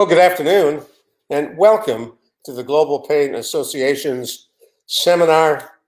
Well, good afternoon, and welcome to the Global Pain Association's seminar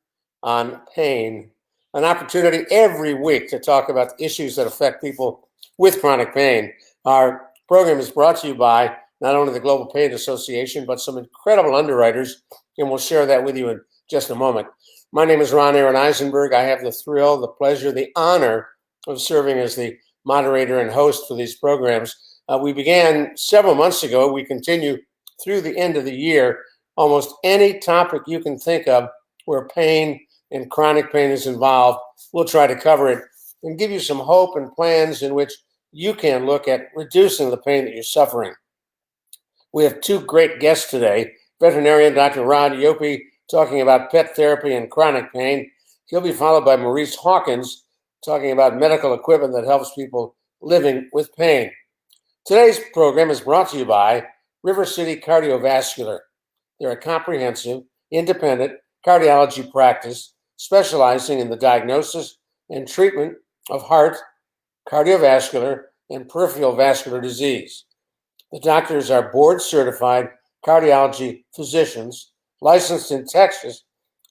on pain, an opportunity every week to talk about issues that affect people with chronic pain. Our program is brought to you by not only the Global Pain Association, but some incredible underwriters, and we'll share that with you in just a moment. My name is Ron Aaron Eisenberg. I have the thrill, the pleasure, the honor of serving as the moderator and host for these programs. We began several months ago. We continue through the end of the year. Almost any topic you can think of where pain and chronic pain is involved, we'll try to cover it and give you some hope and plans in which you can look at reducing the pain that you're suffering. We have two great guests today. Veterinarian Dr. Rod Yope talking about pet therapy and chronic pain. He'll be followed by Maurice Hawkins talking about medical equipment that helps people living with pain. Today's program is brought to you by River City Cardiovascular. They're a comprehensive, independent cardiology practice specializing in the diagnosis and treatment of heart, cardiovascular, and peripheral vascular disease. The doctors are board-certified cardiology physicians licensed in Texas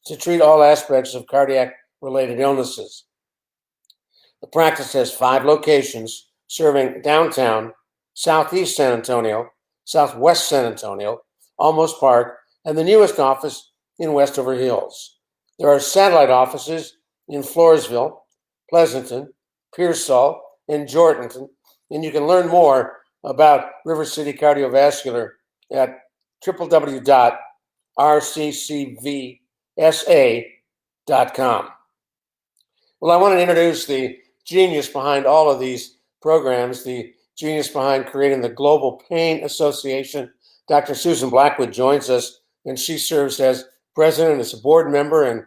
to treat all aspects of cardiac-related illnesses. The practice has 5 locations serving downtown, Southeast San Antonio, Southwest San Antonio, Almos Park, and the newest office in Westover Hills. There are satellite offices in Floresville, Pleasanton, Pearsall, and Jordanton, and you can learn more about River City Cardiovascular at www.rccvsa.com. Well, I want to introduce the genius behind all of these programs, the genius behind creating the Global Pain Association. Dr. Susan Blackwood joins us, and she serves as president, as a board member, and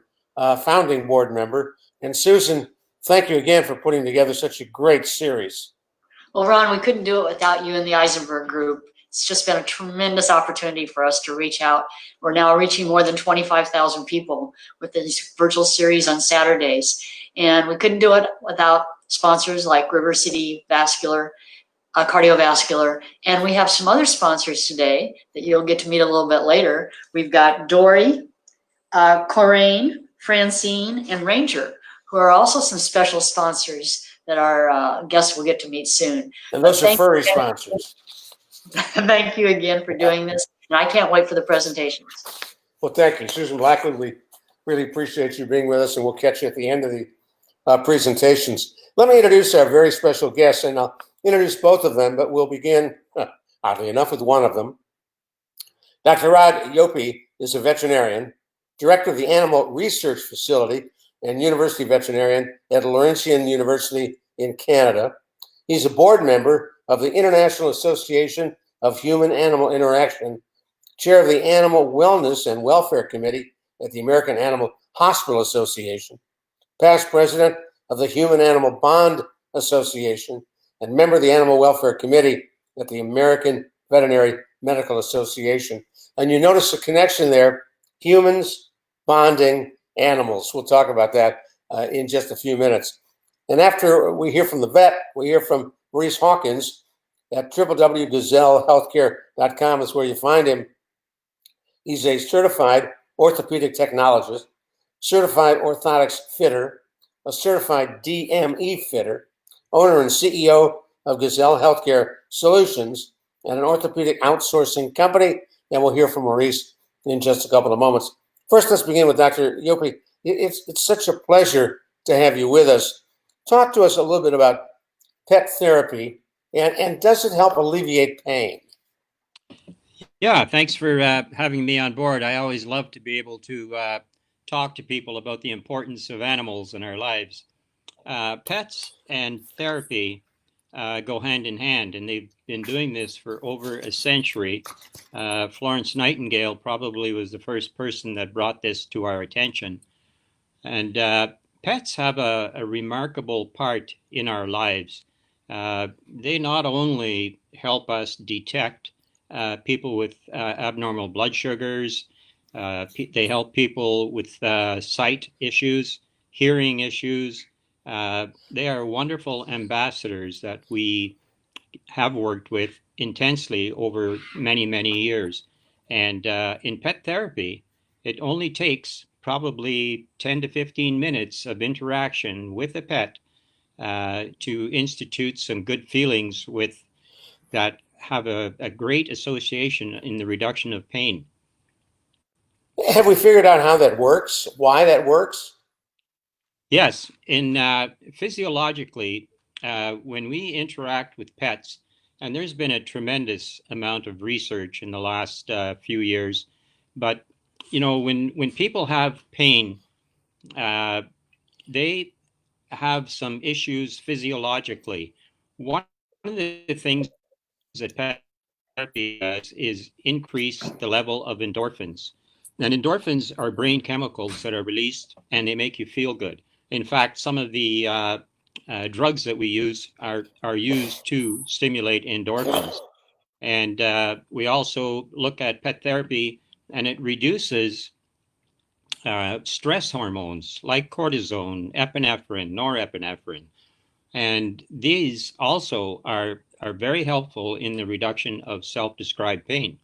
founding board member. And Susan, thank you again for putting together such a great series. Well, Ron, we couldn't do it without you and the Eisenberg Group. It's just been a tremendous opportunity for us to reach out. We're now reaching more than 25,000 people with this virtual series on Saturdays. And we couldn't do it without sponsors like River City Cardiovascular. And we have some other sponsors today that you'll get to meet a little bit later. We've got Dory, Corrine, Francine, and Ranger, who are also some special sponsors that our guests will get to meet soon. And those are furry sponsors. Thank you again for doing this. And I can't wait for the presentations. Well, thank you, Susan Blackwood. We really appreciate you being with us, and we'll catch you at the end of the presentations. Let me introduce our very special guests, and I'll introduce both of them, but we'll begin, oddly enough, with one of them. Dr. Rod Yope is a veterinarian, director of the Animal Research Facility and university veterinarian at Laurentian University in Canada. He's a board member of the International Association of Human-Animal Interaction, chair of the Animal Wellness and Welfare Committee at the American Animal Hospital Association, past president of the Human-Animal Bond Association, and member of the Animal Welfare Committee at the American Veterinary Medical Association. And you notice the connection there, humans bonding animals. We'll talk about that in just a few minutes. And after we hear from the vet, we hear from Maurice Hawkins at www.gazellehealthcare.com is where you find him. He's a certified orthopedic technologist, certified orthotics fitter, a certified DME fitter, owner and CEO of Gazelle Healthcare Solutions, and an orthopedic outsourcing company. And we'll hear from Maurice in just a couple of moments. First, let's begin with Dr. Yope. It's such a pleasure to have you with us. Talk to us a little bit about pet therapy, and does it help alleviate pain? Yeah, thanks for having me on board. I always love to be able to talk to people about the importance of animals in our lives. Pets and therapy go hand in hand, and they've been doing this for over a century. Florence Nightingale probably was the first person that brought this to our attention. And pets have a remarkable part in our lives. They not only help us detect people with abnormal blood sugars, they help people with sight issues, hearing issues. They are wonderful ambassadors that we have worked with intensely over many, many years. And in pet therapy, it only takes probably 10 to 15 minutes of interaction with a pet to institute some good feelings with that have a great association in the reduction of pain. Have we figured out how that works? Why that works? Yes, in physiologically, when we interact with pets, and there's been a tremendous amount of research in the last few years, but you know, when people have pain, they have some issues physiologically. One of the things that pet therapy does is increase the level of endorphins. And endorphins are brain chemicals that are released and they make you feel good. In fact, some of the drugs that we use are used to stimulate endorphins. And we also look at pet therapy and it reduces stress hormones like cortisone, epinephrine, norepinephrine. And these also are very helpful in the reduction of self-described pain.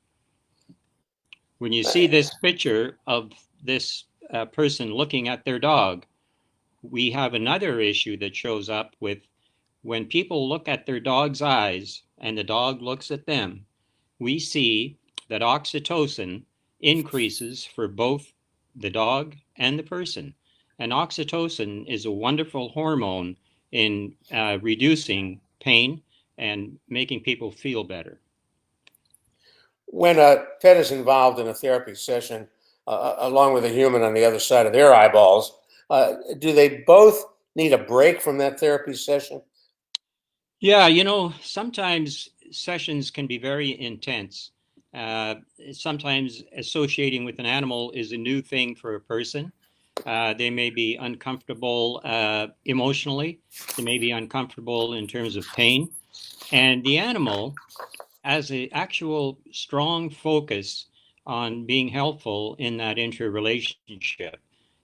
When you see this picture of this person looking at their dog, we have another issue that shows up with when people look at their dog's eyes and the dog looks at them, we see that oxytocin increases for both the dog and the person. And oxytocin is a wonderful hormone in reducing pain and making people feel better. When a pet is involved in a therapy session, along with a human on the other side of their eyeballs, do they both need a break from that therapy session? Yeah, you know, sometimes sessions can be very intense. Sometimes associating with an animal is a new thing for a person. They may be uncomfortable emotionally. They may be uncomfortable in terms of pain. And the animal has an actual strong focus on being helpful in that interrelationship.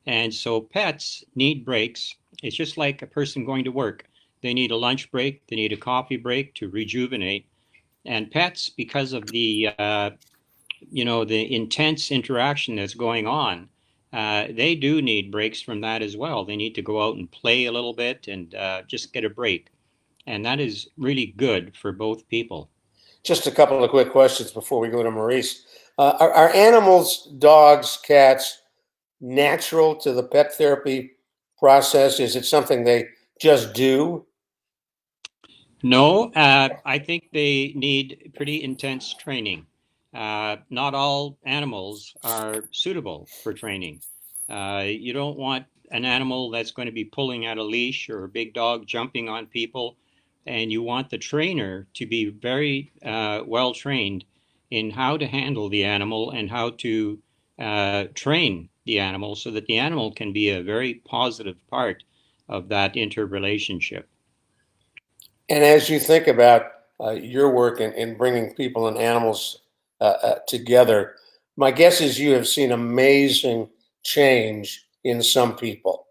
And so pets need breaks. It's just like a person going to work. They need a lunch break, they need a coffee break to rejuvenate. And pets, because of the the intense interaction that's going on, they do need breaks from that as well. They need to go out and play a little bit and just get a break. And that is really good for both people. Just a couple of quick questions before we go to Maurice. Are animals, dogs, cats, natural to the pet therapy process? Is it something they just do? No, I think they need pretty intense training. Not all animals are suitable for training. You don't want an animal that's going to be pulling at a leash or a big dog jumping on people. And you want the trainer to be very well trained in how to handle the animal and how to train the animal so that the animal can be a very positive part of that interrelationship. And as you think about your work in bringing people and animals together, my guess is you have seen amazing change in some people.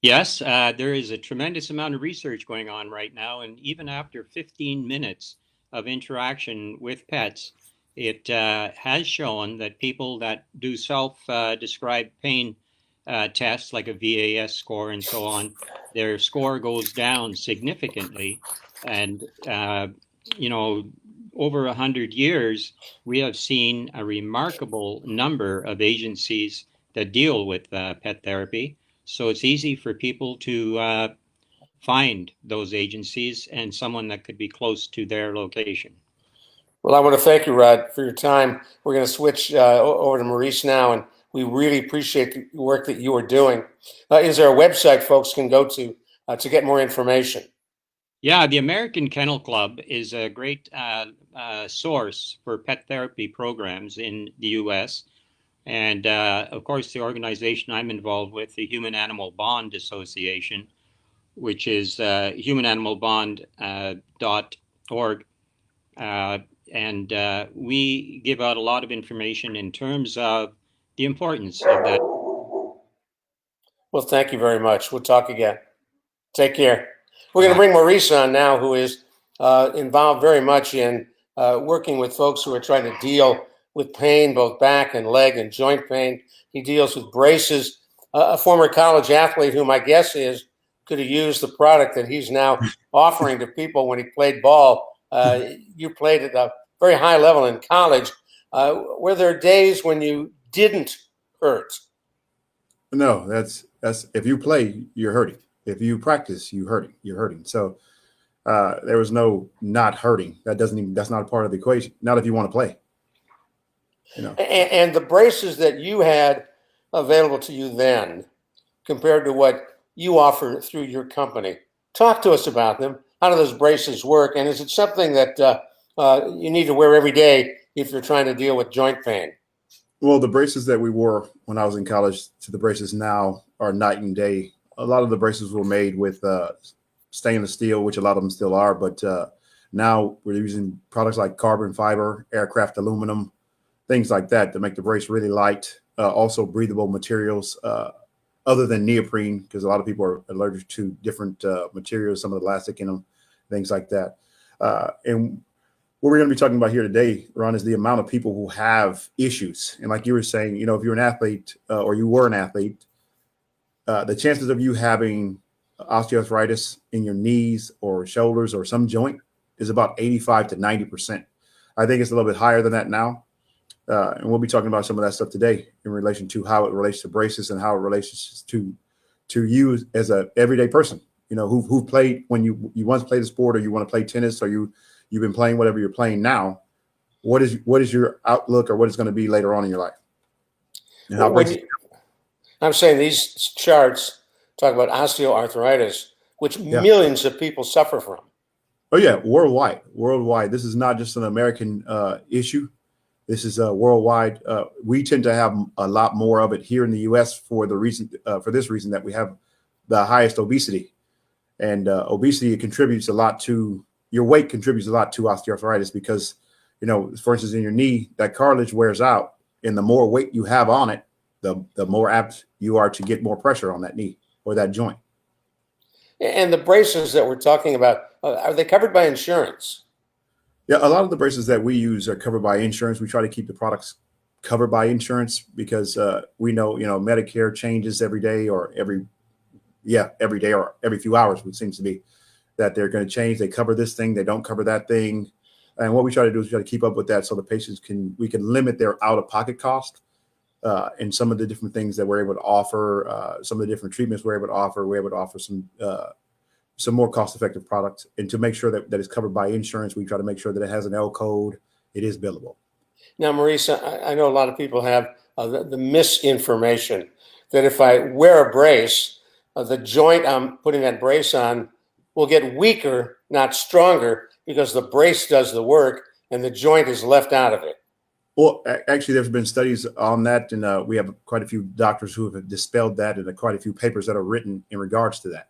Yes, there is a tremendous amount of research going on right now, and even after 15 minutes of interaction with pets, it has shown that people that do self-described pain tests, like a VAS score and so on, their score goes down significantly. And, over 100 years, we have seen a remarkable number of agencies that deal with pet therapy. So it's easy for people to find those agencies and someone that could be close to their location. Well, I want to thank you, Rod, for your time. We're going to switch over to Maurice now, and we really appreciate the work that you are doing. Is there a website folks can go to get more information? Yeah, the American Kennel Club is a great source for pet therapy programs in the U.S. And of course, the organization I'm involved with, the Human Animal Bond Association, which is humananimalbond.org. And we give out a lot of information in terms of the importance of that. Well, thank you very much. We'll talk again. Take care. We're going to bring Maurice on now, who is involved very much in working with folks who are trying to deal with pain, both back and leg and joint pain. He deals with braces. A former college athlete who my guess is could have used the product that he's now offering to people when he played ball. You played at a very high level in college. Were there days when you didn't hurt? No, that's if you play, you're hurting. If you practice, you're hurting. So there was no not hurting. That's not a part of the equation. Not if you want to play. You know. And the braces that you had available to you then, compared to what you offer through your company, talk to us about them. How do those braces work? And is it something that you need to wear every day if you're trying to deal with joint pain? Well, the braces that we wore when I was in college to the braces now are night and day. A lot of the braces were made with stainless steel, which a lot of them still are. But now we're using products like carbon fiber, aircraft aluminum, things like that to make the brace really light. Also breathable materials other than neoprene, because a lot of people are allergic to different materials, some of the elastic in them, things like that. And what we're going to be talking about here today, Ron, is the amount of people who have issues. And like you were saying, you know, if you're an athlete or you were an athlete, the chances of you having osteoarthritis in your knees or shoulders or some joint is about 85 to 90%. I think it's a little bit higher than that now. And we'll be talking about some of that stuff today in relation to how it relates to braces and how it relates to you as a everyday person, you know, who played when you once played a sport, or you want to play tennis, or you've been playing whatever you're playing now. What is your outlook, or what is going to be later on in your life? And how I'm saying these charts talk about osteoarthritis, which millions of people suffer from. Oh yeah, worldwide. This is not just an American issue. This is worldwide. We tend to have a lot more of it here in the U.S. for this reason that we have the highest obesity, and obesity contributes a lot to your weight. Contributes a lot to osteoarthritis because, you know, for instance, in your knee, that cartilage wears out, and the more weight you have on it, the more apt you are to get more pressure on that knee or that joint. And the braces that we're talking about, are they covered by insurance? Yeah, a lot of the braces that we use are covered by insurance. We try to keep the products covered by insurance because we know, you know, Medicare changes every day or every day or every few hours, it seems to be that they're going to change. They cover this thing, they don't cover that thing. And what we try to do is we try to keep up with that so the patients we can limit their out-of-pocket cost. And some of the different things that we're able to offer, some of the different treatments we're able to offer some more cost-effective products. And to make sure that it's covered by insurance, we try to make sure that it has an L code, it is billable. Now, Maurice, I know a lot of people have the misinformation that if I wear a brace, the joint I'm putting that brace on will get weaker, not stronger, because the brace does the work and the joint is left out of it. Well, actually, there's been studies on that, and we have quite a few doctors who have dispelled that, and quite a few papers that are written in regards to that.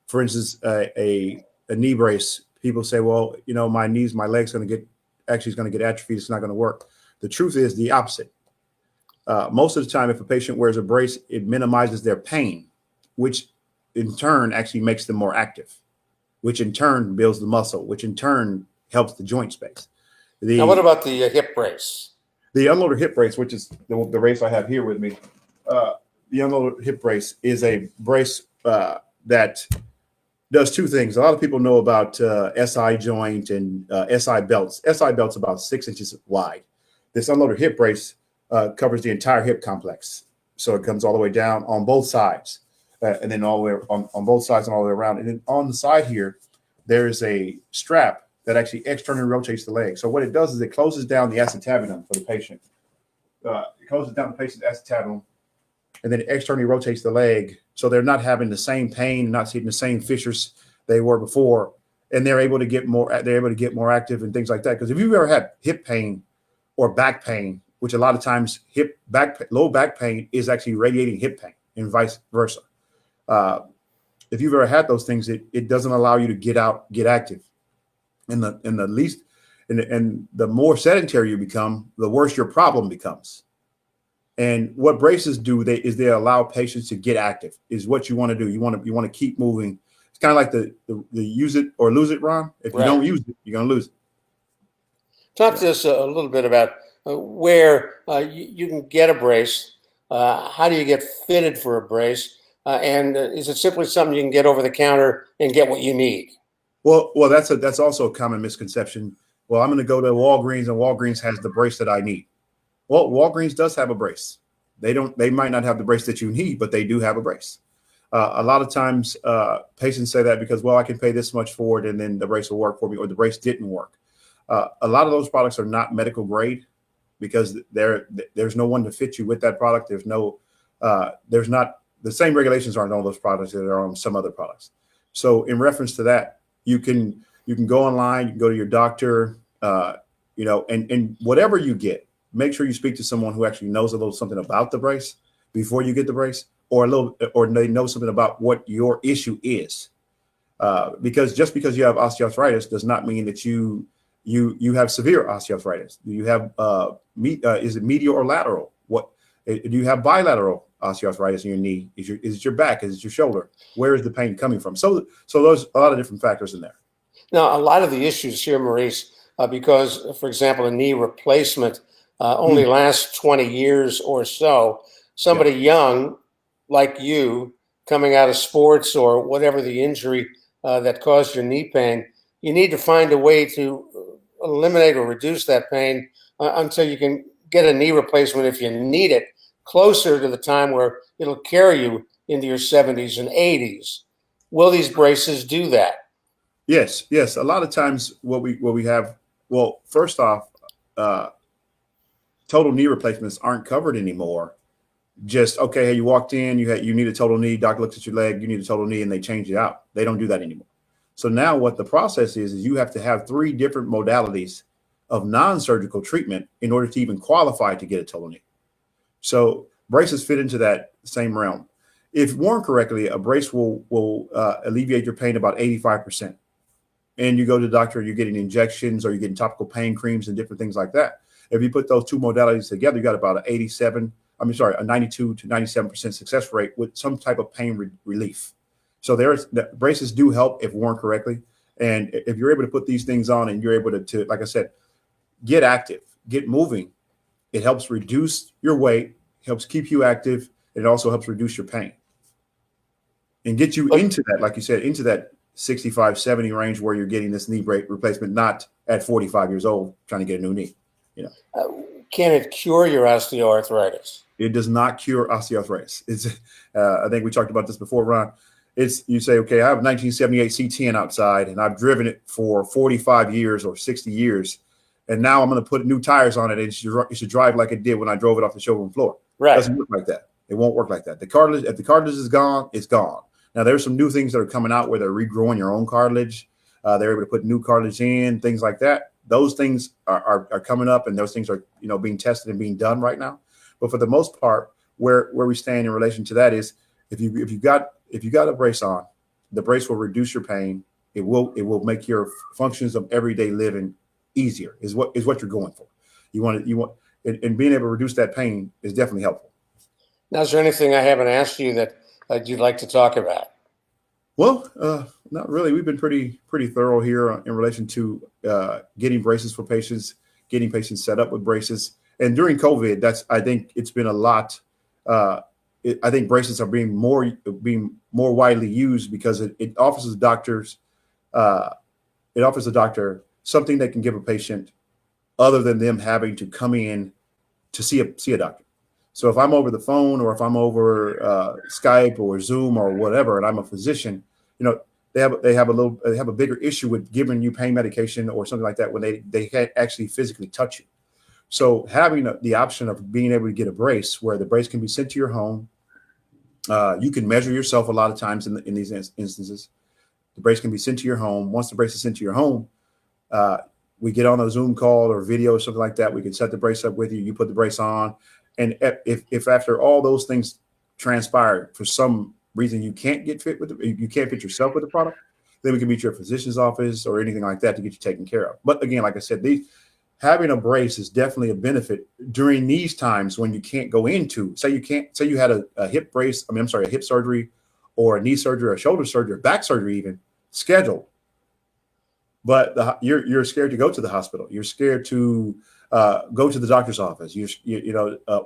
For instance, a knee brace, people say, well, you know, my leg's going to get atrophied. It's not going to work. The truth is the opposite. Most of the time, if a patient wears a brace, it minimizes their pain, which in turn actually makes them more active, which in turn builds the muscle, which in turn helps the joint space. Now, what about the hip brace? The unloader hip brace, which is the brace I have here with me. The unloader hip brace is a brace that does two things. A lot of people know about SI joint and SI belts. SI belt's about 6 inches wide. This unloader hip brace covers the entire hip complex. So it comes all the way down on both sides, and then all the way on both sides and all the way around. And then on the side here, there is a strap that actually externally rotates the leg. So what it does is it closes down the acetabulum for the patient. It closes down the patient's acetabulum, and then it externally rotates the leg, so they're not having the same pain, not seeing the same fissures they were before, and they're able to get more active and things like that. Because if you've ever had hip pain or back pain, which a lot of times low back pain is actually radiating hip pain, and vice versa. If you've ever had those things, it doesn't allow you to get active. And the more sedentary you become, the worse your problem becomes. And what braces do, they allow patients to get active. Is what you want to do. You want to keep moving. It's kind of like the use it or lose it, Ron. If you Right. don't use it, you're gonna lose it. Talk to us a little bit about where you can get a brace. How do you get fitted for a brace? And is it simply something you can get over the counter and get what you need? Well, that's also a common misconception. Well, I'm going to go to Walgreens, and Walgreens has the brace that I need. Well, Walgreens does have a brace. They might not have the brace that you need, but they do have a brace. A lot of times, patients say that because, well, I can pay this much for it, and then the brace will work for me, or the brace didn't work. A lot of those products are not medical grade because there's no one to fit you with that product. There's not the same regulations aren't on those products that are on some other products. So in reference to that, you can go online, you can go to your doctor, and whatever you get, make sure you speak to someone who actually knows a little something about the brace before you get the brace, or they know something about what your issue is. Because just because you have osteoarthritis does not mean that you have severe osteoarthritis. Do you have is it medial or lateral? What do you have bilateral osteoarthritis in your knee? Is it your back? Is it your shoulder? Where is the pain coming from? So there's a lot of different factors in there. Now, a lot of the issues here, Maurice, because, for example, a knee replacement only lasts 20 years or so. Somebody young like you coming out of sports or whatever the injury that caused your knee pain, you need to find a way to eliminate or reduce that pain until you can get a knee replacement if you need it, closer to the time where it'll carry you into your 70s and 80s. Will these braces do that? Yes. A lot of times what we have, well, first off, total knee replacements aren't covered anymore. Just, okay, hey, you walked in, you need a total knee, doc looks at your leg, you need a total knee, and they change it out. They don't do that anymore. So now what the process is you have to have 3 different modalities of non-surgical treatment in order to even qualify to get a total knee. So braces fit into that same realm. If worn correctly, a brace will alleviate your pain about 85%. And you go to the doctor, you're getting injections or you're getting topical pain creams and different things like that. If you put those 2 modalities together, you got about a 92 to 97% success rate with some type of pain relief. So braces do help if worn correctly. And if you're able to put these things on and you're able to, like I said, get active, get moving, it helps reduce your weight, helps keep you active, and it also helps reduce your pain. And get you into that, like you said, into that 65, 70 range where you're getting this knee replacement, not at 45 years old trying to get a new knee. Can it cure your osteoarthritis? It does not cure osteoarthritis. It's I think we talked about this before, Ron. You say, okay, I have a 1978 C10 outside and I've driven it for 45 years or 60 years. And now I'm going to put new tires on it. And it should drive like it did when I drove it off the showroom floor. Right. It doesn't work like that. It won't work like that. The cartilage, if the cartilage is gone, it's gone. Now there's some new things that are coming out where they're regrowing your own cartilage. They're able to put new cartilage in, things like that. Those things are coming up, and those things are being tested and being done right now. But for the most part, where we stand in relation to that is if you got a brace on, the brace will reduce your pain. It will make your functions of everyday living easier. Is what you're going for. You want and being able to reduce that pain is definitely helpful. Now, is there anything I haven't asked you that you'd like to talk about? Well, not really. We've been pretty thorough here in relation to getting braces for patients, getting patients set up with braces. And during COVID, I think it's been a lot. I think braces are being more widely used because it offers the doctors, something that can give a patient other than them having to come in to see a doctor. So if I'm over the phone or if I'm over Skype or Zoom or whatever, and I'm a physician, they have a bigger issue with giving you pain medication or something like that when they can't actually physically touch you. So having the option of being able to get a brace where the brace can be sent to your home, you can measure yourself a lot of times in these instances. The brace can be sent to your home. Once the brace is sent to your home, we get on a Zoom call or video or something like that. We can set the brace up with you. You put the brace on. And if after all those things transpire, for some reason you can't get fit you can't fit yourself with the product, then we can meet your physician's office or anything like that to get you taken care of. But again, like I said, having a brace is definitely a benefit during these times when you can't go into, say you had a hip surgery or a knee surgery or shoulder surgery or back surgery even scheduled. But you're scared to go to the hospital. You're scared to go to the doctor's office.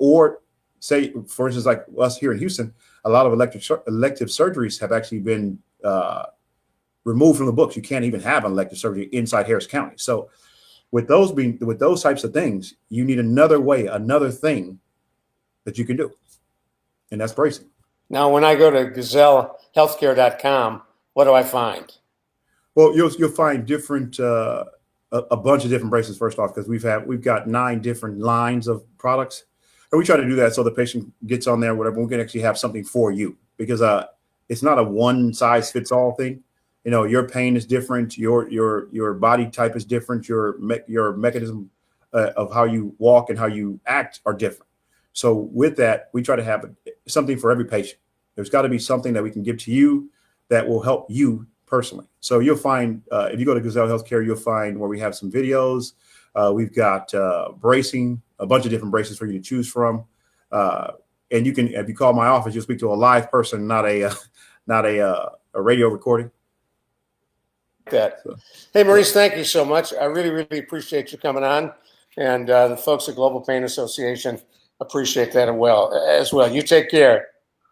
Or say, for instance, like us here in Houston, a lot of elective surgeries have actually been removed from the books. You can't even have an elective surgery inside Harris County. So with those types of things, you need another thing that you can do, and that's bracing. Now, when I go to GazelleHealthcare.com, what do I find? Well, you'll find different a bunch of different braces. First off, because we've got 9 different lines of products, and we try to do that so the patient gets on there, whatever. We can actually have something for you, because it's not a one size fits all thing. You know, your pain is different, your body type is different, your mechanism of how you walk and how you act are different. So with that, we try to have something for every patient. There's got to be something that we can give to you that will help you personally. So you'll find, if you go to Gazelle Healthcare, you'll find where we have some videos. We've got bracing, a bunch of different braces for you to choose from. And you can, if you call my office, you'll speak to a live person, not a radio recording. That. Hey, Maurice, thank you so much. I really, really appreciate you coming on. And the folks at Global Pain Association appreciate that as well. You take care.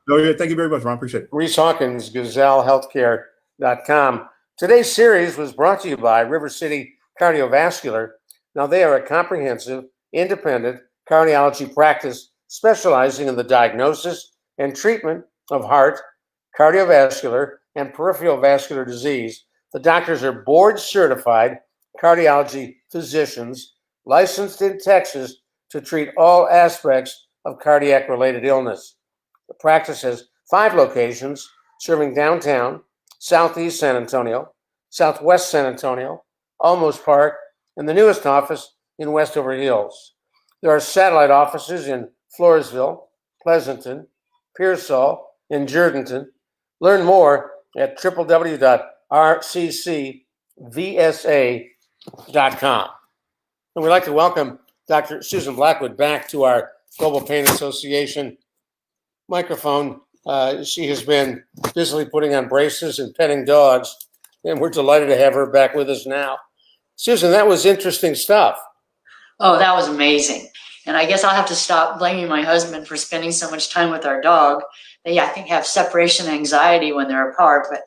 No, yeah, thank you very much, Ron. Appreciate it. Maurice Hawkins, GazelleHealthcare.com. Today's series was brought to you by River City Cardiovascular. Now, they are a comprehensive, independent cardiology practice specializing in the diagnosis and treatment of heart, cardiovascular, and peripheral vascular disease. The doctors are board-certified cardiology physicians licensed in Texas to treat all aspects of cardiac-related illness. The practice has 5 locations serving downtown, southeast San Antonio, southwest San Antonio, Olmos Park, and the newest office in Westover Hills. There are satellite offices in Floresville, Pleasanton, Pearsall, and Jourdanton. Learn more at www.rccvsa.com. And we'd like to welcome Dr. Susan Blackwood back to our Global Pain Association microphone. She has been busily putting on braces and petting dogs, and we're delighted to have her back with us now. Susan, that was interesting stuff. Oh, that was amazing. And I guess I'll have to stop blaming my husband for spending so much time with our dog. They, I think, have separation anxiety when they're apart. But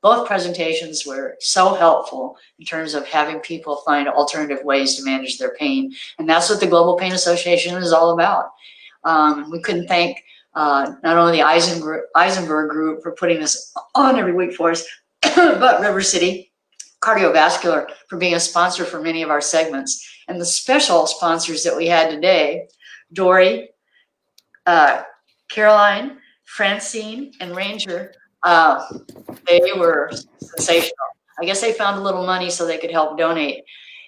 both presentations were so helpful in terms of having people find alternative ways to manage their pain. And that's what the Global Pain Association is all about. We couldn't thank not only the Eisenberg Group for putting this on every week for us, but River City Cardiovascular for being a sponsor for many of our segments. And the special sponsors that we had today, Dory, Caroline, Francine, and Ranger, they were sensational. I guess they found a little money so they could help donate.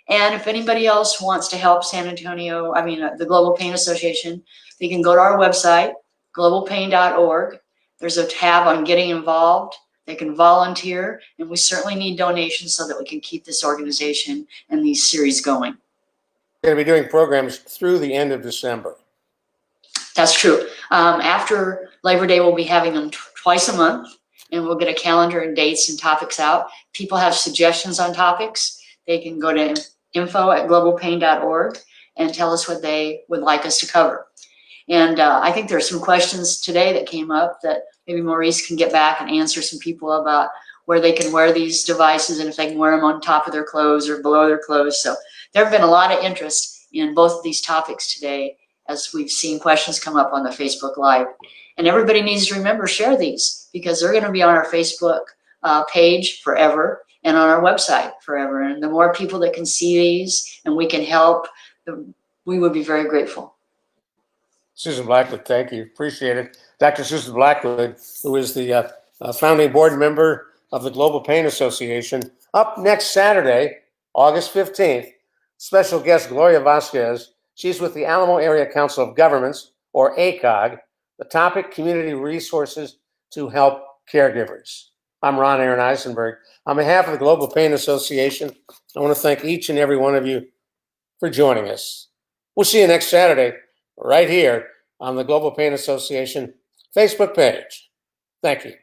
And if anybody else wants to help the Global Pain Association, they can go to our website, globalpain.org. There's a tab on getting involved. They can volunteer, and we certainly need donations so that we can keep this organization and these series going. We're going to be doing programs through the end of December. That's true. After Labor Day, we'll be having them twice a month, and we'll get a calendar and dates and topics out. People have suggestions on topics. They can go to info@globalpain.org and tell us what they would like us to cover. And I think there's some questions today that came up that maybe Maurice can get back and answer some people about where they can wear these devices and if they can wear them on top of their clothes or below their clothes. So there have been a lot of interest in both of these topics today as we've seen questions come up on the Facebook Live. And everybody needs to remember, share these because they're going to be on our Facebook page forever and on our website forever. And the more people that can see these and we can help, we would be very grateful. Susan Blackwood, thank you. Appreciate it. Dr. Susan Blackwood, who is the founding board member of the Global Pain Association. Up next Saturday, August 15th, special guest Gloria Vasquez. She's with the Alamo Area Council of Governments, or ACOG. The topic, community resources to help caregivers. I'm Ron Aaron Eisenberg. On behalf of the Global Pain Association, I want to thank each and every one of you for joining us. We'll see you next Saturday right here on the Global Pain Association Facebook page. Thank you.